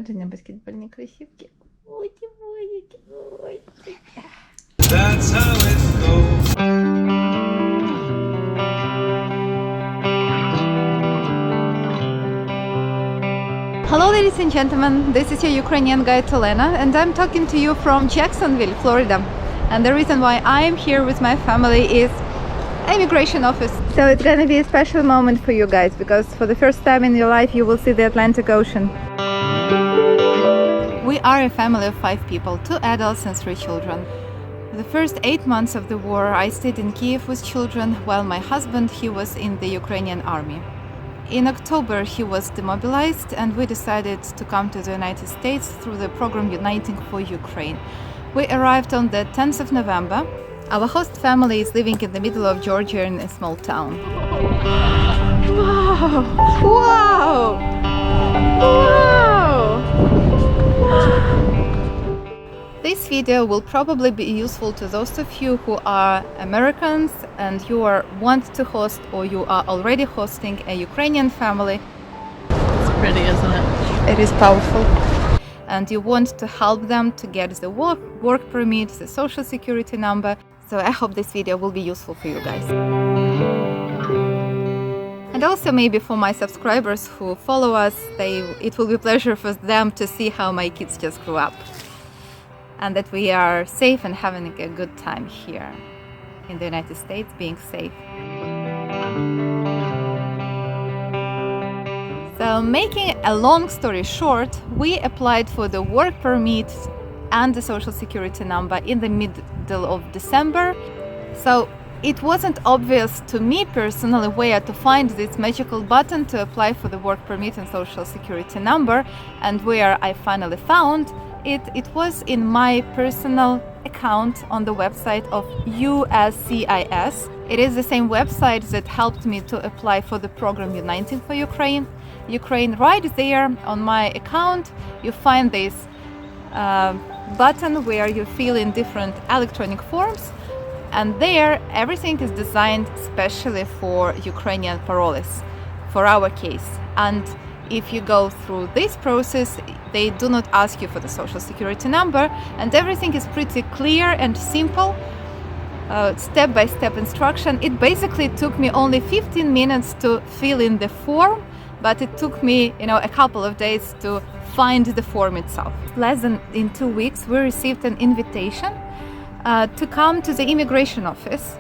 народження баскетбольні кросівки. Ой, які. That's how it goes. Hello ladies and gentlemen, this is your Ukrainian guide Elena and I'm talking to you from Jacksonville, Florida. And the reason why I am here with my family is immigration office. So it's gonna be a special moment for you guys because for the first time in your life you will see the Atlantic Ocean. We are a family of 5 people, 2 adults and 3 children. The first 8 months of the war I stayed in Kiev with children while my husband, he was in the Ukrainian army. In October he was demobilized and we decided to come to the United States through the program Uniting for Ukraine. We arrived on the 10th of November. Our host family is living in the middle of Georgia in a small town. Wow! Wow! Wow! This video will probably be useful to those of you who are Americans and you want to host or you are already hosting a Ukrainian family. It's pretty, isn't it? It is powerful. And you want to help them to get the work permit, the social security number. So I hope this video will be useful for you guys. And also maybe for my subscribers who follow us, it will be a pleasure for them to see how my kids just grew up. And that we are safe and having a good time here in the United States, being safe. So making a long story short, we applied for the work permit and the social security number in the middle of December. So it wasn't obvious to me personally where to find this magical button to apply for the work permit and social security number, and where I finally found it was in my personal account on the website of USCIS. It is the same website that helped me to apply for the program Uniting for Ukraine. Right there on my account, you find this button where you fill in different electronic forms, and there everything is designed specially for Ukrainian parolees, for our case. And if you go through this process, they do not ask you for the social security number, and everything is pretty clear and simple, step-by-step instruction. It basically took me only 15 minutes to fill in the form, but it took me, a couple of days to find the form itself. Less than in 2 weeks, we received an invitation to come to the immigration office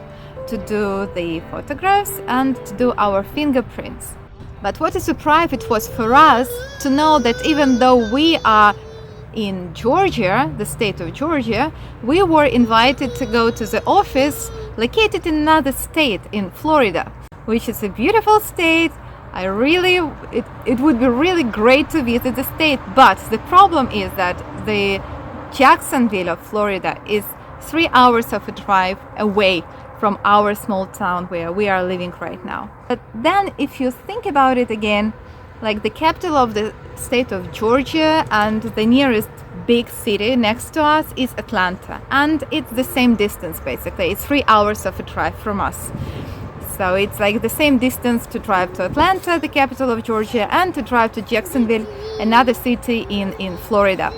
to do the photographs and to do our fingerprints. But what a surprise it was for us to know that even though we are in Georgia, the state of Georgia, we were invited to go to the office located in another state, in Florida, which is a beautiful state. It would be really great to visit the state, but the problem is that the Jacksonville of Florida is 3 hours of a drive away from our small town where we are living right now. But then if you think about it again, like the capital of the state of Georgia and the nearest big city next to us is Atlanta, and it's the same distance basically. It's 3 hours of a drive from us. So it's like the same distance to drive to Atlanta, the capital of Georgia, and to drive to Jacksonville, another city in Florida.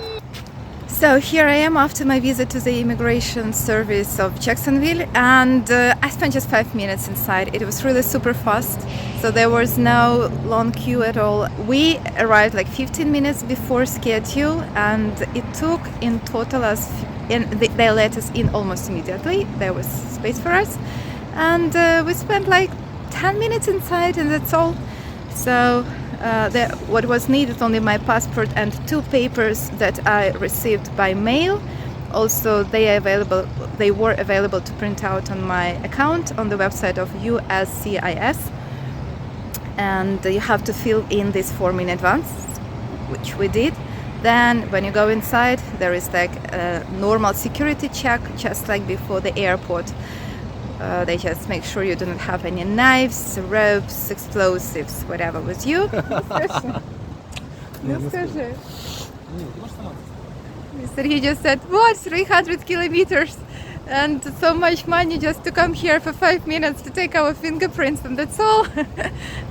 So here I am after my visit to the immigration service of Jacksonville, and I spent just 5 minutes inside. It was really super fast, so there was no long queue at all. We arrived like 15 minutes before schedule, and it took in total they let us in almost immediately. There was space for us, and we spent like 10 minutes inside, and that's all. So what was needed only my passport and 2 papers that I received by mail. Also they were available to print out on my account on the website of USCIS, and you have to fill in this form in advance, which we did. Then when you go inside, there is like a normal security check, just like before the airport. They just make sure you don't have any knives, ropes, explosives, whatever with you. He just said, what, 300 kilometers and so much money just to come here for 5 minutes to take our fingerprints, and that's all.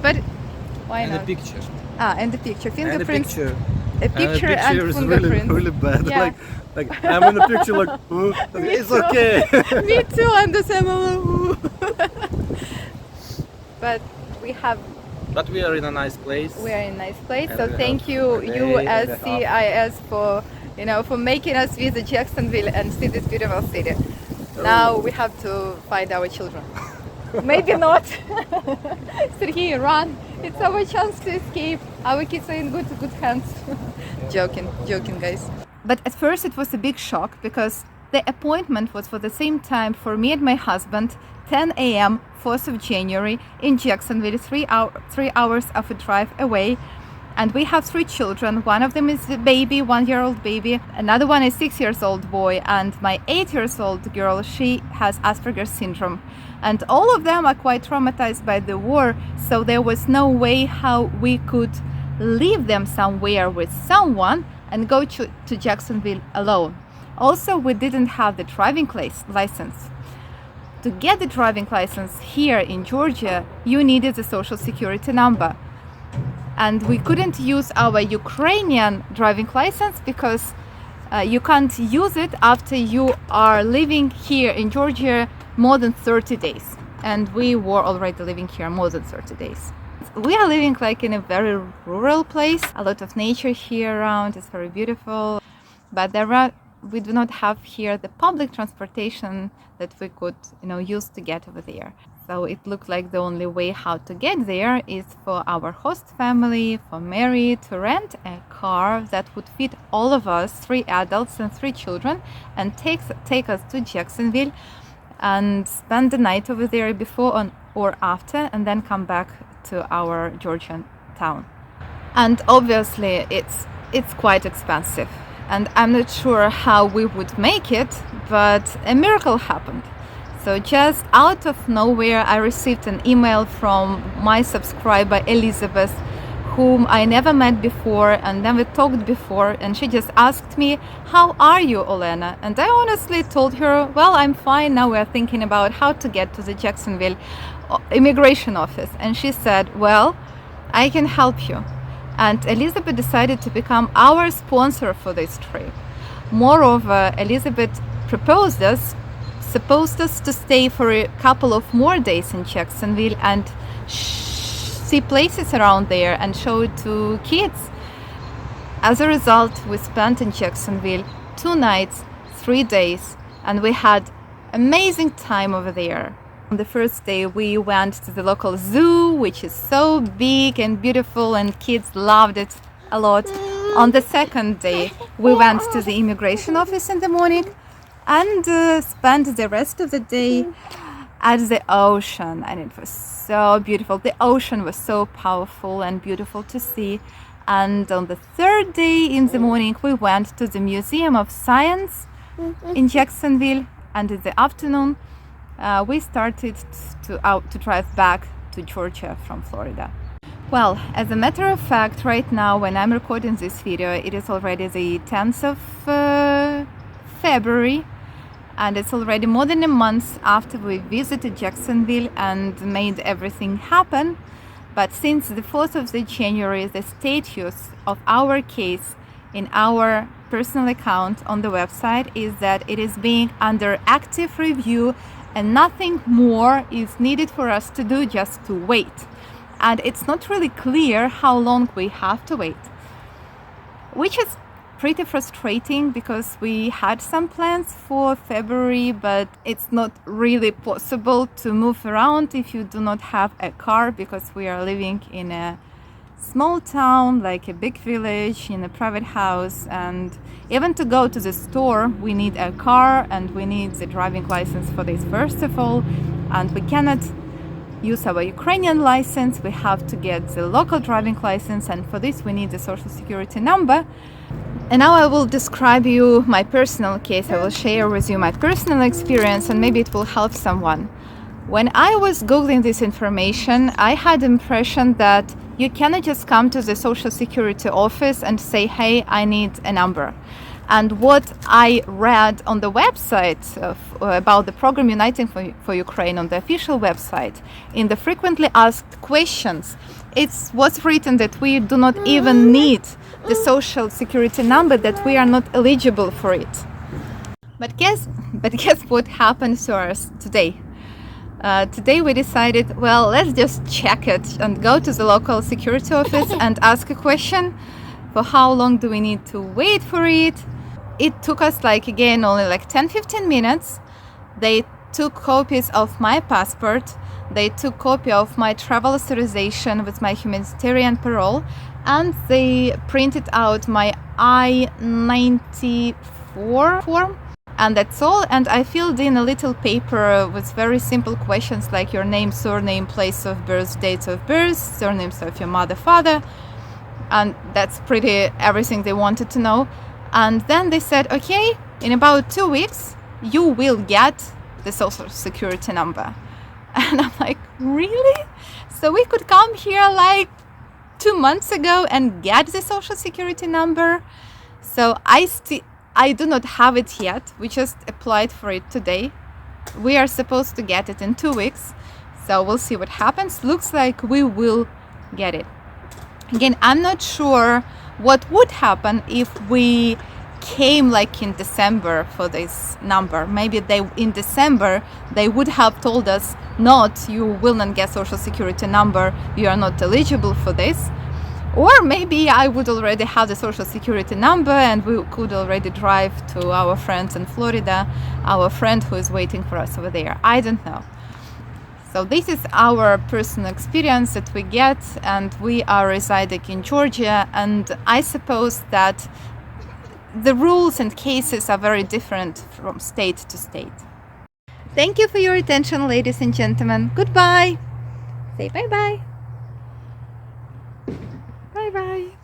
But why not? And the picture. And the picture. Fingerprints. And the picture. a And the picture picture and is fingerprint. really bad. Yeah. Like I'm in the picture like, it's okay. Me too, and the same. But we But we are in a nice place. are in a nice place. And So we thank have you, a day and a half. USCIS, for for making us visit Jacksonville and see this beautiful city. Now we have to find our children. Maybe not. Sergey, run! It's our chance to escape. Our kids are in good hands. Joking, guys. But at first it was a big shock because the appointment was for the same time for me and my husband, 10 a.m., 4th of January in Jacksonville, 3 hours of a drive away. And we have 3 children. One of them is a baby, 1-year-old baby. Another one is 6-year-old boy. And my 8-year-old girl, she has Asperger's syndrome. And all of them are quite traumatized by the war. So there was no way how we could leave them somewhere with someone and go to Jacksonville alone. Also, we didn't have the driving license. To get the driving license here in Georgia, you needed a social security number. And we couldn't use our Ukrainian driving license because you can't use it after you are living here in Georgia more than 30 days. And we were already living here more than 30 days. We are living like in a very rural place. A lot of nature here around. It's very beautiful. But we do not have here the public transportation that we could use to get over there. So it looked like the only way how to get there is for our host family, for Mary, to rent a car that would fit all of us, 3 adults and 3 children, and take us to Jacksonville and spend the night over there before or after, and then come back to our Georgian town. And obviously it's quite expensive, and I'm not sure how we would make it, but a miracle happened. So just out of nowhere, I received an email from my subscriber Elizabeth, whom I never met before and never talked before, and she just asked me, "How are you, Olena?" And I honestly told her, "Well, I'm fine. Now we're thinking about how to get to the Jacksonville immigration office." And she said, "Well, I can help you." And Elizabeth decided to become our sponsor for this trip. Moreover, Elizabeth supposed us to stay for a couple of more days in Jacksonville and see places around there and show it to kids. As a result, we spent in Jacksonville 2 nights, 3 days, and we had amazing time over there. On the first day, we went to the local zoo, which is so big and beautiful, and kids loved it a lot. On the second day, we went to the immigration office in the morning and spent the rest of the day at the ocean, and it was so beautiful. The ocean was so powerful and beautiful to see. And on the third day in the morning, we went to the Museum of Science in Jacksonville, and in the afternoon we started to drive back to Georgia from Florida. Well, as a matter of fact, right now when I'm recording this video, it is already the 10th of February, and it's already more than a month after we visited Jacksonville and made everything happen. But since the 4th of January, the status of our case in our personal account on the website is that it is being under active review and nothing more is needed for us to do, just to wait. And it's not really clear how long we have to wait, which is pretty frustrating because we had some plans for February, but it's not really possible to move around if you do not have a car, because we are living in a small town, like a big village, in a private house, and even to go to the store we need a car and we need the driving license for this first of all, and we cannot use our Ukrainian license. We have to get the local driving license, and for this we need the social security number. And now I will describe you my personal case. I will share with you my personal experience and maybe it will help someone. When I was Googling this information, I had the impression that you cannot just come to the social security office and say, "Hey, I need a number." And what I read on the website about the program Uniting for Ukraine, on the official website, in the frequently asked questions, it was written that we do not even need the social security number that we are not eligible for it. But guess what happened to us today? Today we decided, well, let's just check it and go to the local security office and ask a question. For how long do we need to wait for it? It took us only 10-15 minutes. They took copies of my passport. They took copy of my travel authorization with my humanitarian parole, and they printed out my I-94 form. And that's all. And I filled in a little paper with very simple questions like your name, surname, place of birth, dates of birth, surnames of your mother, father. And that's pretty everything they wanted to know. And then they said, okay, in about 2 weeks, you will get the social security number. And I'm like, really? So we could come here 2 months ago and get the social security number? So I do not have it yet. We just applied for it today. We are supposed to get it in 2 weeks. So we'll see what happens. Looks like we will get it. Again, I'm not sure what would happen if we came in December for this number. Maybe in December they would have told us, not, you will not get social security number, you are not eligible for this. Or maybe I would already have the social security number and we could already drive to our friends in Florida, our friend who is waiting for us over there. I don't know. So this is our personal experience that we get, and we are residing in Georgia, and I suppose that the rules and cases are very different from state to state. Thank you for your attention, ladies and gentlemen. Goodbye. Say bye-bye. Bye-bye.